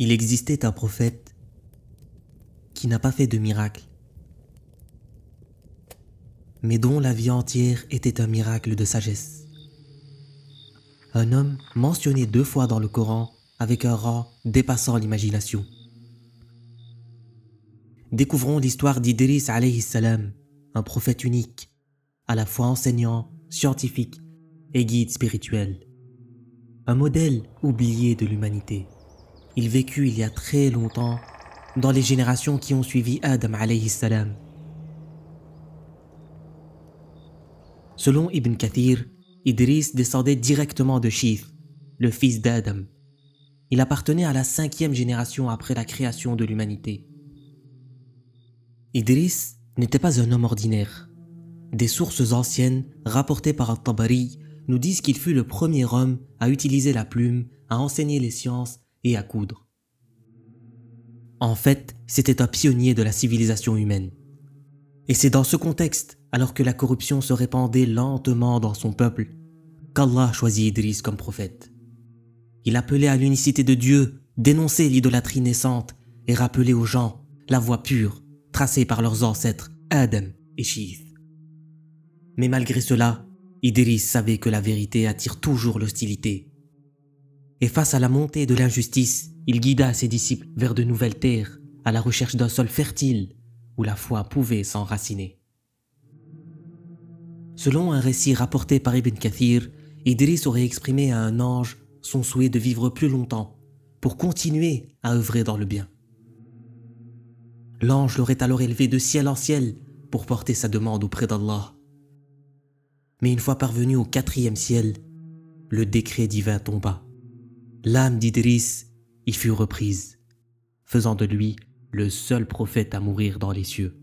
Il existait un prophète qui n'a pas fait de miracle, mais dont la vie entière était un miracle de sagesse. Un homme mentionné 2 fois dans le Coran avec un rang dépassant l'imagination. Découvrons l'histoire d'Idris alayhi salam, un prophète unique, à la fois enseignant, scientifique et guide spirituel. Un modèle oublié de l'humanité. Il vécut il y a très longtemps, dans les générations qui ont suivi Adam alayhi salam. Selon Ibn Kathir, Idris descendait directement de Shith, le fils d'Adam. Il appartenait à la 5e génération après la création de l'humanité. Idris n'était pas un homme ordinaire. Des sources anciennes, rapportées par At-Tabari, nous disent qu'il fut le premier homme à utiliser la plume, à enseigner les sciences et à coudre. En fait, c'était un pionnier de la civilisation humaine. Et c'est dans ce contexte, alors que la corruption se répandait lentement dans son peuple, qu'Allah choisit Idris comme prophète. Il appelait à l'unicité de Dieu, dénonçait l'idolâtrie naissante et rappelait aux gens la voie pure tracée par leurs ancêtres Adam et Shith. Mais malgré cela, Idris savait que la vérité attire toujours l'hostilité. Et face à la montée de l'injustice, il guida ses disciples vers de nouvelles terres, à la recherche d'un sol fertile où la foi pouvait s'enraciner. Selon un récit rapporté par Ibn Kathir, Idris aurait exprimé à un ange son souhait de vivre plus longtemps pour continuer à œuvrer dans le bien. L'ange l'aurait alors élevé de ciel en ciel pour porter sa demande auprès d'Allah. Mais une fois parvenu au 4e ciel, le décret divin tomba. L'âme d'Idris y fut reprise, faisant de lui le seul prophète à mourir dans les cieux.